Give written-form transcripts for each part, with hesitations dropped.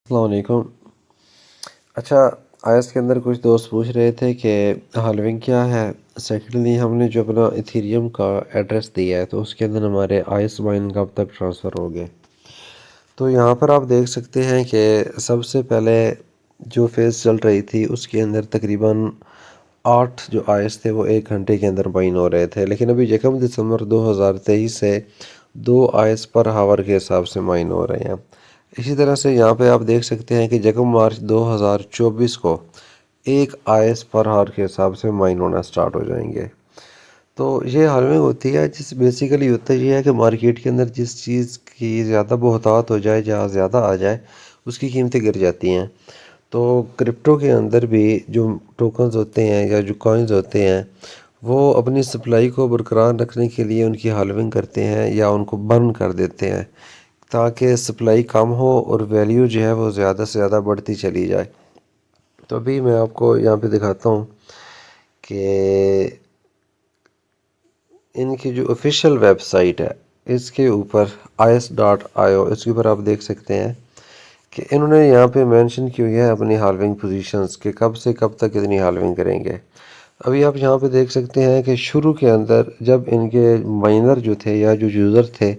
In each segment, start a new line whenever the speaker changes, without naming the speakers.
السلام علیکم۔ اچھا، آیس کے اندر کچھ دوست پوچھ رہے تھے کہ ہالوینگ کیا ہے۔ سیکنڈلی ہم نے جو اپنا ایتھیریم کا ایڈریس دیا ہے تو اس کے اندر ہمارے آیس مائن کب تک ٹرانسفر ہو گئے۔ تو یہاں پر آپ دیکھ سکتے ہیں کہ سب سے پہلے جو فیز چل رہی تھی اس کے اندر تقریباً 8 جو آیس تھے وہ 1 گھنٹے کے اندر مائن ہو رہے تھے، لیکن ابھی 1 دسمبر 2023 سے 2 آیس پر ہاور کے حساب سے مائن ہو رہے ہیں۔ اسی طرح سے یہاں پہ آپ دیکھ سکتے ہیں کہ 1 مارچ 2024 کو 1 آیس پر ہاور کے حساب سے مائن ہونا سٹارٹ ہو جائیں گے۔ تو یہ ہالوینگ ہوتی ہے جس بیسیکلی ہوتا یہ ہے کہ مارکیٹ کے اندر جس چیز کی زیادہ بہتات ہو جائے یا زیادہ آ جائے اس کی قیمتیں گر جاتی ہیں۔ تو کرپٹو کے اندر بھی جو ٹوکنز ہوتے ہیں یا جو کوائنز ہوتے ہیں وہ اپنی سپلائی کو برقرار رکھنے کے لیے ان کی ہالوینگ کرتے ہیں یا ان کو برن کر دیتے ہیں تاکہ سپلائی کم ہو اور ویلیو جو ہے وہ زیادہ سے زیادہ بڑھتی چلی جائے۔ تو ابھی میں آپ کو یہاں پہ دکھاتا ہوں کہ ان کی جو آفیشیل ویب سائٹ ہے اس کے اوپر ice.io اس کے اوپر آپ دیکھ سکتے ہیں کہ انہوں نے یہاں پہ مینشن کی ہوئی ہے اپنی ہالوینگ پوزیشنز کہ کب سے کب تک اتنی ہالوینگ کریں گے۔ ابھی آپ یہاں پہ دیکھ سکتے ہیں کہ شروع کے اندر جب ان کے مائنر جو تھے یا جو یوزر تھے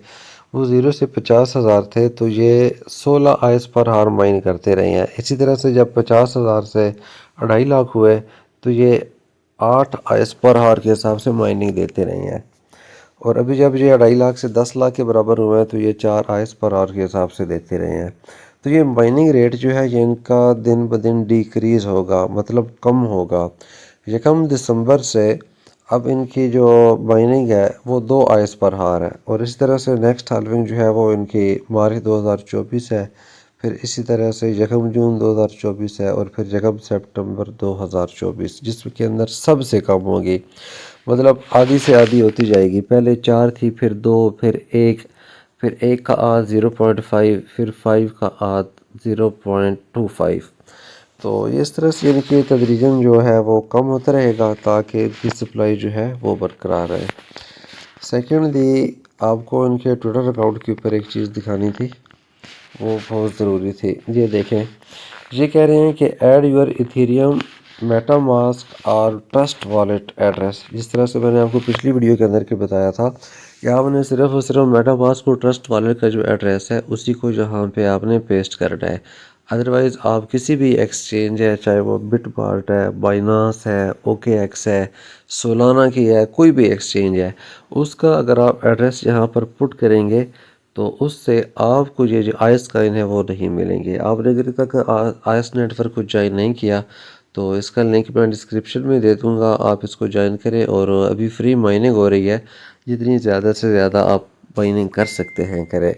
وہ 0 سے 50,000 تھے تو یہ 16 آیس پر ہار مائن کرتے رہے ہیں۔ اسی طرح سے جب 50,000 سے 2.5 لاکھ ہوئے تو یہ 8 آیس پر ہار کے حساب سے مائننگ دیتے رہے ہیں، اور ابھی جب یہ 2.5 لاکھ سے 10 لاکھ کے برابر ہوئے ہیں تو یہ 4 آیس پر ہار کے حساب سے دیتے رہے ہیں۔ تو یہ مائننگ ریٹ جو ہے یہ ان کا دن بدن ڈیکریز ہوگا، مطلب کم ہوگا۔ 1 دسمبر سے اب ان کی جو مائننگ ہے وہ 2 آیس پر ہار ہے، اور اس طرح سے نیکسٹ ہالوینگ جو ہے وہ ان کی مارچ 2024 ہے، پھر اسی طرح سے 1 جون 2024 ہے، اور پھر 1 سپٹمبر 2024 جس کے اندر سب سے کم ہوگی، مطلب آدھی سے آدھی ہوتی جائے گی۔ پہلے 4 تھی، پھر 2، پھر 1، پھر 1 کا آدھ 0.5، پھر 5 کا آدھ 0.25۔ تو اس طرح سے ان کی تدریجاً جو ہے وہ کم ہوتا رہے گا تاکہ ان کی سپلائی جو ہے وہ برقرار رہے۔ سیکنڈلی آپ کو ان کے ٹویٹر اکاؤنٹ کے اوپر ایک چیز دکھانی تھی، وہ بہت ضروری تھی۔ یہ دیکھیں، یہ کہہ رہے ہیں کہ add your ethereum MetaMask اور ٹرسٹ والیٹ ایڈریس۔ جس طرح سے میں نے آپ کو پچھلی ویڈیو کے اندر کے بتایا تھا کہ آپ نے صرف اور صرف میٹا ماسک اور ٹرسٹ والیٹ کا جو ایڈریس ہے اسی کو یہاں پہ آپ نے پیسٹ کرنا ہے۔ ادروائز آپ کسی بھی ایکسچینج ہے، چاہے وہ بٹ مارٹ ہے، بائنانس ہے، اوکے ایکس ہے، سولانا کی ہے، کوئی بھی ایکسچینج ہے، اس کا اگر آپ ایڈریس یہاں پر پٹ کریں گے تو اس سے آپ کو یہ جو آئس کائن ہے وہ نہیں ملیں گے۔ آپ نے اگر تک آئس نیٹ ورک کو جوائن نہیں کیا تو اس کا لنک میں ڈسکرپشن میں دے دوں گا، آپ اس کو جوائن کریں، اور ابھی فری مائننگ ہو رہی ہے، جتنی زیادہ سے زیادہ آپ مائننگ کر سکتے ہیں کریں۔